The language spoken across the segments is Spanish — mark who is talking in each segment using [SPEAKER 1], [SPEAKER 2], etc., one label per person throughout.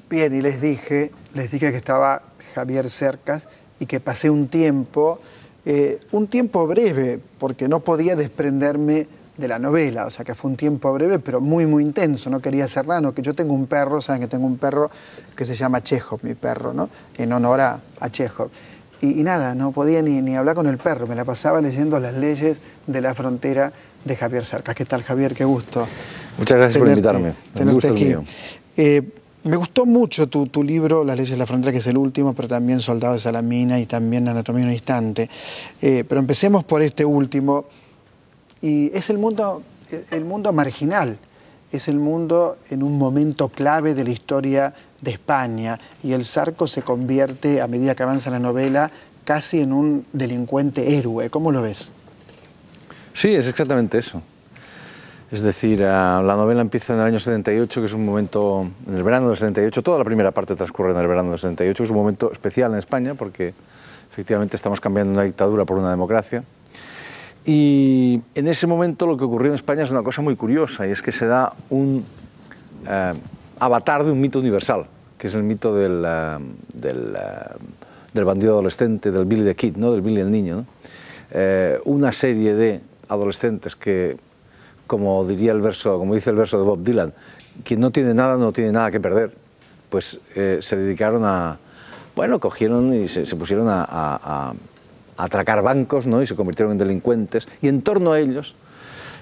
[SPEAKER 1] Bien, y les dije que estaba Javier Cercas y que pasé un tiempo breve, porque no podía desprenderme de la novela, o sea que fue un tiempo breve, pero muy, muy intenso, no quería hacer nada, no, que yo tengo un perro, saben que tengo un perro que se llama Chejov, mi perro, ¿no? En honor a Chejov. Y nada, no podía ni hablar con el perro, me la pasaba leyendo Las leyes de la frontera de Javier Cercas. ¿Qué tal, Javier? Qué gusto.
[SPEAKER 2] Muchas gracias por invitarme.
[SPEAKER 1] Tenerte
[SPEAKER 2] gusto
[SPEAKER 1] aquí.
[SPEAKER 2] Mío.
[SPEAKER 1] Me gustó mucho tu libro, Las leyes de la frontera, que es el último, pero también Soldado de Salamina y también Anatomía de un instante. Pero empecemos por este último. Y es el mundo marginal, es el mundo en un momento clave de la historia de España. Y el Zarco se convierte, a medida que avanza la novela, casi en un delincuente héroe. ¿Cómo lo ves?
[SPEAKER 2] Sí, es exactamente eso. Es decir, la novela empieza en el año 78, que es un momento, en el verano del 78, toda la primera parte transcurre en el verano del 78, que es un momento especial en España porque efectivamente estamos cambiando una dictadura por una democracia. Y en ese momento lo que ocurrió en España es una cosa muy curiosa, y es que se da un avatar de un mito universal, que es el mito del bandido adolescente, del Billy the Kid, ¿no? Del Billy el niño, ¿no? Una serie de adolescentes que, como dice el verso de Bob Dylan, quien no tiene nada que perder, pues se dedicaron a, bueno, cogieron y se pusieron a atracar bancos, ¿no? Y se convirtieron en delincuentes, y en torno a ellos,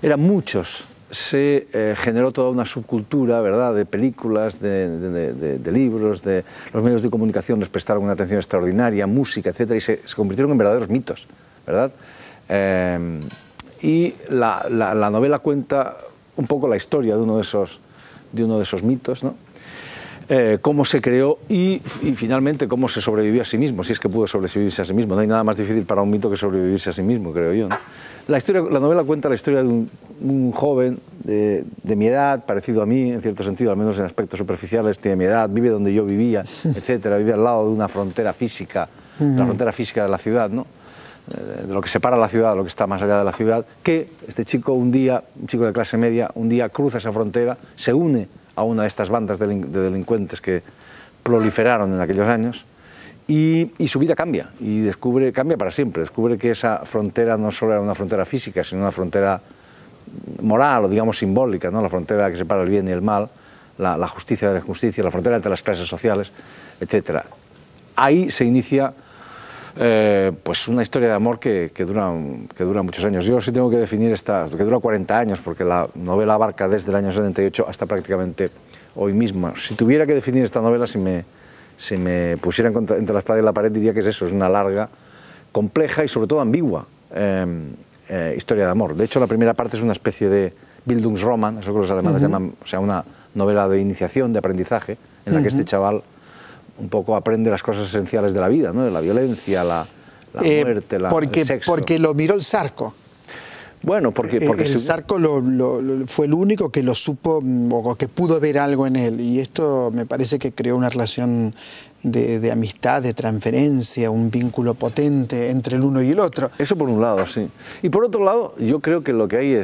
[SPEAKER 2] eran muchos, se generó toda una subcultura, ¿verdad?, de películas, de libros, de los medios de comunicación les prestaron una atención extraordinaria, música, etcétera, y se convirtieron en verdaderos mitos, ¿verdad? Y la novela cuenta un poco la historia de uno de esos mitos, ¿no? Cómo se creó y finalmente cómo se sobrevivió a sí mismo, si es que pudo sobrevivirse a sí mismo. No hay nada más difícil para un mito que sobrevivirse a sí mismo, creo yo, ¿no? La novela cuenta la historia de un joven de mi edad, parecido a mí, en cierto sentido, al menos en aspectos superficiales, tiene mi edad, vive donde yo vivía, etcétera, vive al lado de una frontera física, la frontera física de la ciudad, ¿no? De lo que separa la ciudad, lo que está más allá de la ciudad, que este chico un chico de clase media, un día cruza esa frontera, se une a una de estas bandas de delincuentes que proliferaron en aquellos años, y su vida cambia, y cambia para siempre, descubre que esa frontera no solo era una frontera física, sino una frontera moral, o digamos simbólica, ¿no? La frontera que separa el bien y el mal, la justicia de la injusticia, la frontera entre las clases sociales, etc. Ahí se inicia pues una historia de amor que dura muchos años. Yo sí tengo que definir que dura 40 años, porque la novela abarca desde el año 78 hasta prácticamente hoy mismo. Si tuviera que definir esta novela, si me pusiera entre la espada y la pared, diría que es eso, es una larga, compleja y sobre todo ambigua historia de amor. De hecho, la primera parte es una especie de Bildungsroman, eso que los alemanes llaman, o sea, una novela de iniciación, de aprendizaje, en la que este chaval un poco aprende las cosas esenciales de la vida, ¿no? De la violencia, la muerte, el sexo.
[SPEAKER 1] Porque lo miró el Zarco.
[SPEAKER 2] Bueno, porque
[SPEAKER 1] el Zarco fue el único que lo supo o que pudo ver algo en él, y esto me parece que creó una relación de amistad, de transferencia, un vínculo potente entre el uno y el otro.
[SPEAKER 2] Eso por un lado, sí. Y por otro lado, yo creo que lo que hay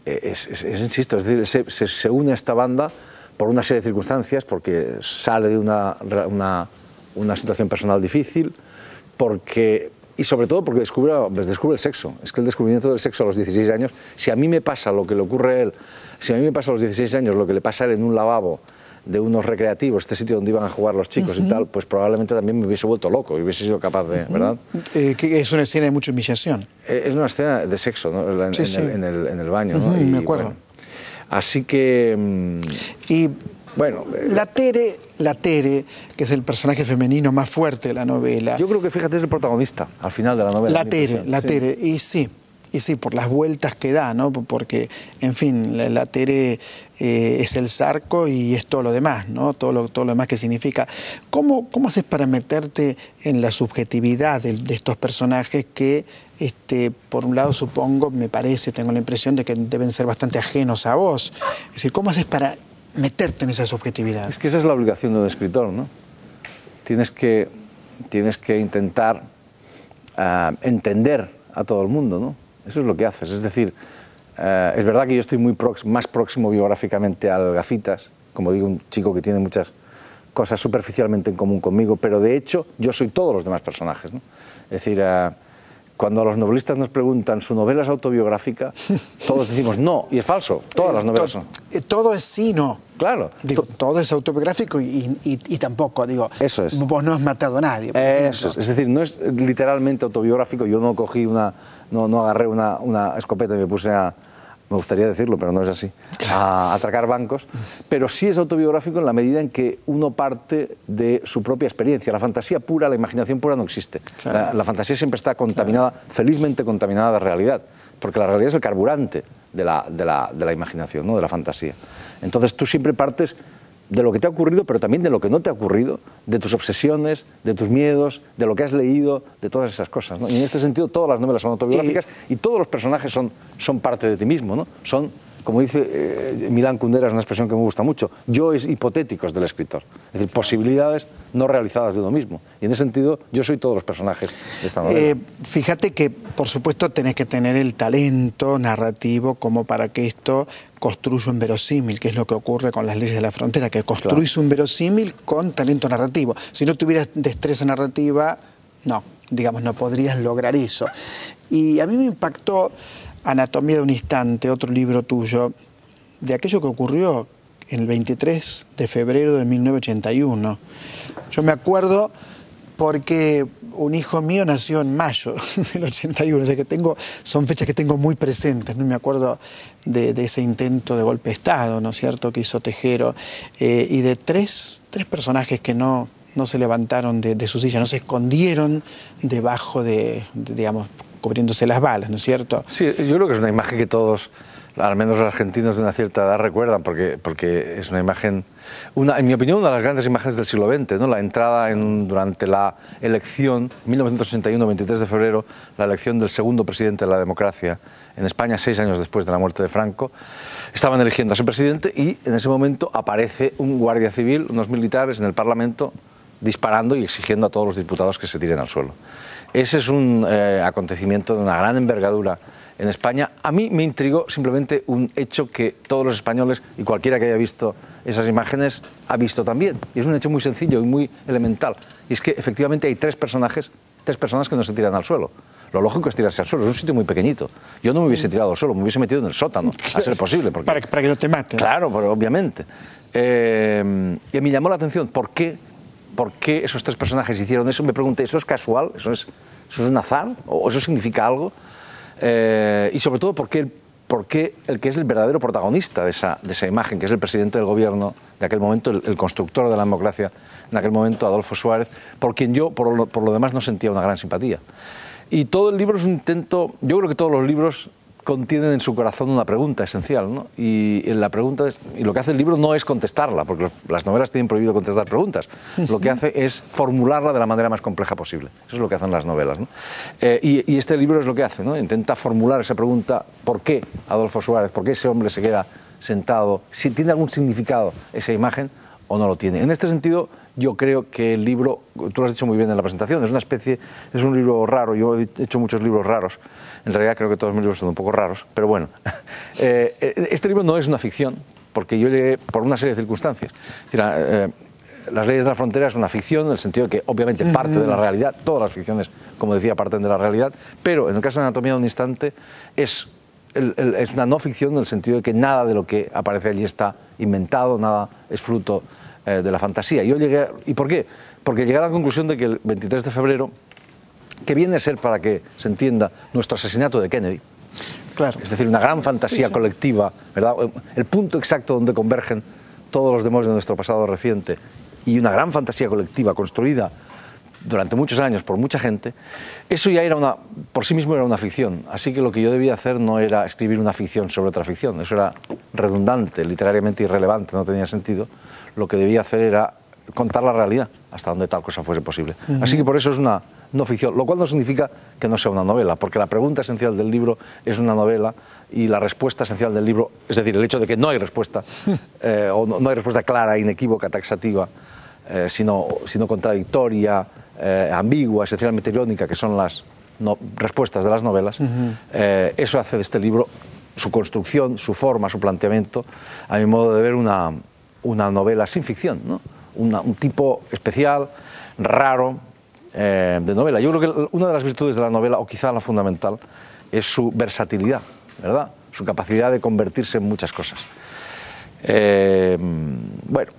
[SPEAKER 2] insisto, es decir, se une a esta banda por una serie de circunstancias, porque sale de una situación personal difícil, y sobre todo porque descubre el sexo. Es que el descubrimiento del sexo a los 16 años, si a mí me pasa lo que le ocurre a él, si a mí me pasa a los 16 años lo que le pasa a él en un lavabo de unos recreativos, este sitio donde iban a jugar los chicos y tal, pues probablemente también me hubiese vuelto loco y hubiese sido capaz de, ¿verdad?
[SPEAKER 1] Que es una escena de mucha humillación.
[SPEAKER 2] Es una escena de sexo, ¿no? En el baño, ¿no?
[SPEAKER 1] Me acuerdo.
[SPEAKER 2] Bueno, así que...
[SPEAKER 1] Y
[SPEAKER 2] bueno,
[SPEAKER 1] la Tere, que es el personaje femenino más fuerte de la novela.
[SPEAKER 2] Yo creo que, fíjate, es el protagonista al final de la novela.
[SPEAKER 1] La Tere, y sí, por las vueltas que da, ¿no? Porque, en fin, la Tere es el Zarco y es todo lo demás, ¿no? Todo lo demás que significa. ¿Cómo haces para meterte en la subjetividad de estos personajes que, por un lado, supongo, me parece, tengo la impresión de que deben ser bastante ajenos a vos? Es decir, ¿cómo haces para meterte en esa subjetividad?
[SPEAKER 2] Es que esa es la obligación de un escritor, ¿no? Tienes que intentar entender a todo el mundo, ¿no? Eso es lo que haces. Es decir, es verdad que yo estoy más próximo biográficamente al Gafitas, como digo, un chico que tiene muchas cosas superficialmente en común conmigo, pero de hecho yo soy todos los demás personajes, ¿no? Es decir, cuando los novelistas nos preguntan, ¿su novela es autobiográfica? Todos decimos no, y es falso, todas las novelas son.
[SPEAKER 1] Todo es sí, no.
[SPEAKER 2] Claro.
[SPEAKER 1] Digo, todo es autobiográfico y tampoco, digo,
[SPEAKER 2] eso es.
[SPEAKER 1] Vos no has matado a nadie.
[SPEAKER 2] Eso es decir, no es literalmente autobiográfico, yo no cogí no agarré una escopeta y me puse me gustaría decirlo, pero no es así, a atracar bancos, pero sí es autobiográfico en la medida en que uno parte de su propia experiencia. La fantasía pura, la imaginación pura no existe. Claro. La fantasía siempre está contaminada, felizmente contaminada de realidad, porque la realidad es el carburante de la imaginación, ¿no? De la fantasía. Entonces tú siempre partes de lo que te ha ocurrido, pero también de lo que no te ha ocurrido, de tus obsesiones, de tus miedos, de lo que has leído, de todas esas cosas, ¿no? Y en este sentido todas las novelas son autobiográficas y todos los personajes son parte de ti mismo, ¿no? Son, como dice Milán Kundera, es una expresión que me gusta mucho, yoes hipotéticos del escritor, es decir, posibilidades no realizadas de uno mismo. Y en ese sentido yo soy todos los personajes de esta novela.
[SPEAKER 1] Fíjate que, por supuesto, tenés que tener el talento narrativo como para que esto construya un verosímil, que es lo que ocurre con Las leyes de la frontera, que construís un verosímil con talento narrativo. Si no tuvieras destreza narrativa, no, digamos, no podrías lograr eso. Y a mí me impactó Anatomía de un instante, otro libro tuyo, de aquello que ocurrió el 23 de febrero de 1981. Yo me acuerdo porque un hijo mío nació en mayo del 81, o sea que son fechas que tengo muy presentes, ¿no? Me acuerdo de ese intento de golpe de Estado, ¿no es cierto?, que hizo Tejero, y de tres personajes que no se levantaron de su silla, no se escondieron debajo digamos, cubriéndose las balas, ¿no es cierto?
[SPEAKER 2] Sí, yo creo que es una imagen que todos, al menos los argentinos de una cierta edad, recuerdan, porque es una imagen, en mi opinión, una de las grandes imágenes del siglo XX, ¿no? La entrada durante la elección, 1981, 23 de febrero, la elección del segundo presidente de la democracia en España, 6 años después de la muerte de Franco. Estaban eligiendo a ese presidente y en ese momento aparece un guardia civil, unos militares en el Parlamento, disparando y exigiendo a todos los diputados que se tiren al suelo. Ese es un acontecimiento de una gran envergadura en España. A mí me intrigó simplemente un hecho que todos los españoles y cualquiera que haya visto esas imágenes ha visto también. Y es un hecho muy sencillo y muy elemental. Y es que efectivamente hay tres personas que no se tiran al suelo. Lo lógico es tirarse al suelo, es un sitio muy pequeñito. Yo no me hubiese tirado al suelo, me hubiese metido en el sótano, a ser posible. Porque,
[SPEAKER 1] para que no te maten.
[SPEAKER 2] Claro, pero obviamente. Y me llamó la atención, ¿por qué esos tres personajes hicieron eso? Me pregunté, ¿eso es casual? ¿Eso es un azar? ¿O eso significa algo? Y sobre todo, ¿por qué el que es el verdadero protagonista de esa imagen, que es el presidente del gobierno de aquel momento, el constructor de la democracia en aquel momento, Adolfo Suárez, por quien yo, por lo demás, no sentía una gran simpatía? Y todo el libro es un intento, yo creo que todos los libros contienen en su corazón una pregunta esencial, ¿no? Y la pregunta y lo que hace el libro no es contestarla, porque las novelas tienen prohibido contestar preguntas. Lo que hace es formularla de la manera más compleja posible. Eso es lo que hacen las novelas, ¿no? Y este libro es lo que hace, ¿no? Intenta formular esa pregunta: ¿por qué Adolfo Suárez? ¿Por qué ese hombre se queda sentado? ¿Si tiene algún significado esa imagen o no lo tiene? En este sentido, yo creo que el libro, tú lo has dicho muy bien en la presentación, es un libro raro. Yo he hecho muchos libros raros. En realidad creo que todos mis libros son un poco raros, pero bueno. Este libro no es una ficción, porque yo llegué por una serie de circunstancias. Es decir, Las leyes de la frontera es una ficción, en el sentido de que obviamente parte de la realidad, todas las ficciones, como decía, parten de la realidad, pero en el caso de Anatomía de un instante es una no ficción en el sentido de que nada de lo que aparece allí está inventado, nada es fruto de la fantasía. ¿Y por qué? Porque llegué a la conclusión de que el 23 de febrero, que viene a ser, para que se entienda, nuestro asesinato de Kennedy,
[SPEAKER 1] claro,
[SPEAKER 2] es decir, una gran fantasía colectiva, ¿verdad? El punto exacto donde convergen todos los demonios de nuestro pasado reciente, y una gran fantasía colectiva construida durante muchos años por mucha gente, eso ya era por sí mismo era una ficción. Así que lo que yo debía hacer no era escribir una ficción sobre otra ficción, eso era redundante, literariamente irrelevante, no tenía sentido. Lo que debía hacer era contar la realidad hasta donde tal cosa fuese posible. Así que por eso es una no ficción, lo cual no significa que no sea una novela, porque la pregunta esencial del libro es una novela y la respuesta esencial del libro, es decir, el hecho de que no hay respuesta, o no hay respuesta clara, inequívoca, taxativa, sino contradictoria, ambigua, esencialmente irónica, que son las respuestas de las novelas, eso hace de este libro, su construcción, su forma, su planteamiento, a mi modo de ver, una novela sin ficción, ¿no? Un tipo especial, raro, de novela. Yo creo que una de las virtudes de la novela, o quizá la fundamental, es su versatilidad, ¿verdad? Su capacidad de convertirse en muchas cosas. Bueno,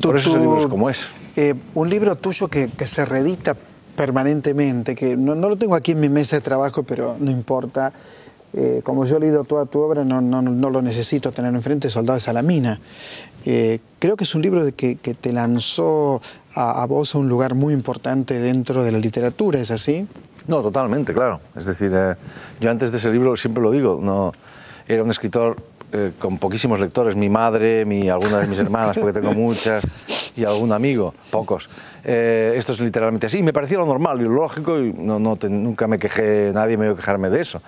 [SPEAKER 2] por eso ese libro es como es.
[SPEAKER 1] Un libro tuyo que se reedita permanentemente, que no lo tengo aquí en mi mesa de trabajo, pero no importa. Como yo he leído toda tu obra, no lo necesito tener enfrente, Soldado de Salamina. Creo que es un libro que te lanzó a vos a un lugar muy importante dentro de la literatura, ¿es así?
[SPEAKER 2] No, totalmente, claro. Es decir, yo antes de ese libro, siempre lo digo, no, era un escritor con poquísimos lectores, mi madre, alguna de mis hermanas, porque tengo muchas, y algún amigo, pocos. Esto es literalmente así. Me parecía lo normal y lo lógico, y nunca me quejé, nadie me vio quejarme de eso.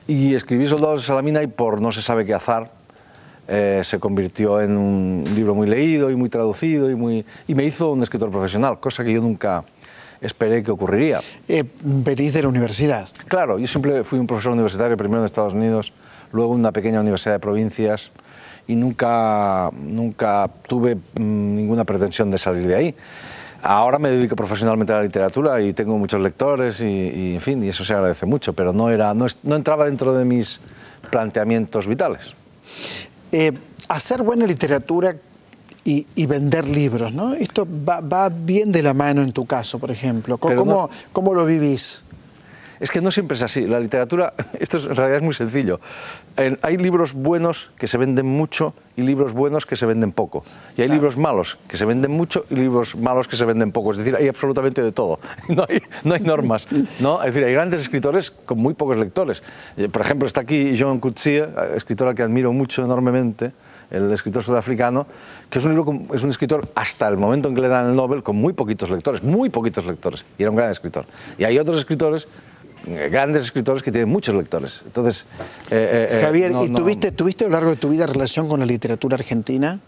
[SPEAKER 2] Y escribí Soldados de Salamina y por no se sabe qué azar, se convirtió en un libro muy leído y muy traducido y me hizo un escritor profesional, cosa que yo nunca esperé que ocurriría.
[SPEAKER 1] Venís de la universidad.
[SPEAKER 2] Claro, yo siempre fui un profesor universitario, primero en Estados Unidos, luego en una pequeña universidad de provincias, y nunca tuve ninguna pretensión de salir de ahí. Ahora me dedico profesionalmente a la literatura y tengo muchos lectores en fin, y eso se agradece mucho, pero no entraba dentro de mis planteamientos vitales.
[SPEAKER 1] Hacer buena literatura y vender libros, ¿no? Esto va bien de la mano en tu caso, por ejemplo. ¿Cómo lo vivís?
[SPEAKER 2] Es que no siempre es así. La literatura, esto en realidad es muy sencillo. Hay libros buenos que se venden mucho y libros buenos que se venden poco. Y hay libros malos que se venden mucho y libros malos que se venden poco. Es decir, hay absolutamente de todo. No hay normas, ¿no? Es decir, hay grandes escritores con muy pocos lectores. Por ejemplo, está aquí Jean Coetzee, escritor al que admiro mucho, enormemente, el escritor sudafricano, que es un escritor, hasta el momento en que le dan el Nobel, con muy poquitos lectores, y era un gran escritor. Y hay otros escritores, grandes escritores, que tienen muchos lectores. Entonces,
[SPEAKER 1] Javier, ¿tuviste a lo largo de tu vida relación con la literatura argentina?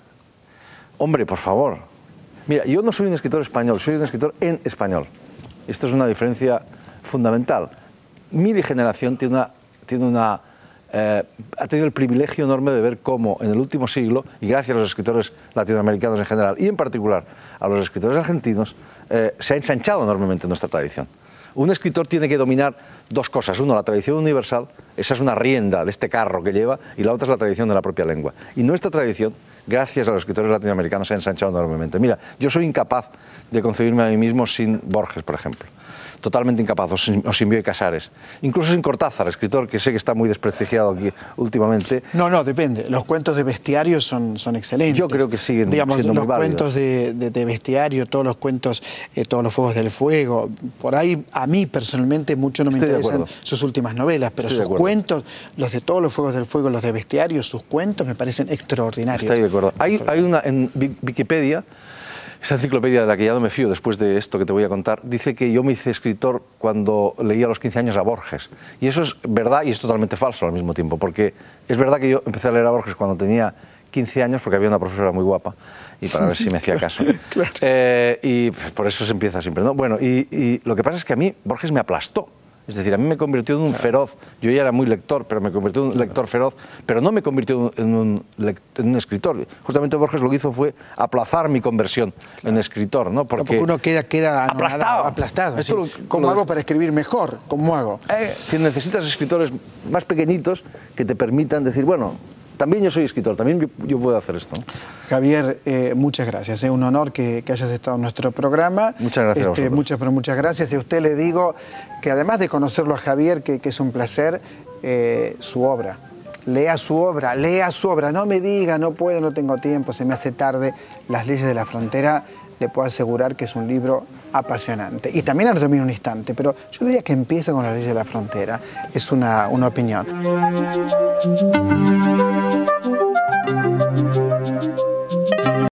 [SPEAKER 2] Hombre, por favor. Mira, yo no soy un escritor español, soy un escritor en español. Esto es una diferencia fundamental. Mi generación ha tenido el privilegio enorme de ver cómo en el último siglo, y gracias a los escritores latinoamericanos en general, y en particular a los escritores argentinos, se ha ensanchado enormemente nuestra tradición. Un escritor tiene que dominar dos cosas. Uno, la tradición universal, esa es una rienda de este carro que lleva, y la otra es la tradición de la propia lengua. Y nuestra tradición, gracias a los escritores latinoamericanos, se ha ensanchado enormemente. Mira, yo soy incapaz de concebirme a mí mismo sin Borges, por ejemplo. Totalmente incapaz, o sin Bioy Casares. Incluso sin Cortázar, escritor que sé que está muy desprestigiado aquí últimamente.
[SPEAKER 1] No, depende. Los cuentos de bestiario son excelentes.
[SPEAKER 2] Yo creo que siguen siendo muy válidos.
[SPEAKER 1] Los cuentos de bestiario, todos los cuentos, todos los fuegos del fuego. Por ahí, a mí personalmente, mucho no me interesan sus últimas novelas, pero sus cuentos, los de todos los fuegos del fuego, los de bestiario, sus cuentos me parecen extraordinarios.
[SPEAKER 2] Estoy de acuerdo. Hay una en Wikipedia. Esa enciclopedia de la que ya no me fío después de esto que te voy a contar, dice que yo me hice escritor cuando leía a los 15 años a Borges. Y eso es verdad y es totalmente falso al mismo tiempo, porque es verdad que yo empecé a leer a Borges cuando tenía 15 años, porque había una profesora muy guapa, y para ver si me hacía caso.
[SPEAKER 1] Claro.
[SPEAKER 2] Y por eso se empieza siempre, ¿no? Bueno, y lo que pasa es que a mí Borges me aplastó. Es decir, a mí me convirtió en un feroz, yo ya era muy lector, pero me convirtió en un lector feroz, pero no me convirtió en un escritor. Justamente Borges lo que hizo fue aplazar mi conversión en escritor, ¿no?
[SPEAKER 1] Porque uno queda aplastado. ¿Cómo hago para escribir mejor? ¿Cómo hago?
[SPEAKER 2] Si necesitas escritores más pequeñitos que te permitan decir, bueno, también yo soy escritor, también yo puedo hacer esto.
[SPEAKER 1] Javier, muchas gracias. Es un honor que hayas estado en nuestro programa.
[SPEAKER 2] Muchas gracias a vosotros.
[SPEAKER 1] Muchas gracias. Y a usted le digo que además de conocerlo a Javier, que es un placer, su obra. Lea su obra. No me diga, no puedo, no tengo tiempo, se me hace tarde. Las leyes de la frontera, le puedo asegurar que es un libro apasionante. Y también Anatomía en un instante, pero yo diría que empieza con Las leyes de la frontera. Es una opinión.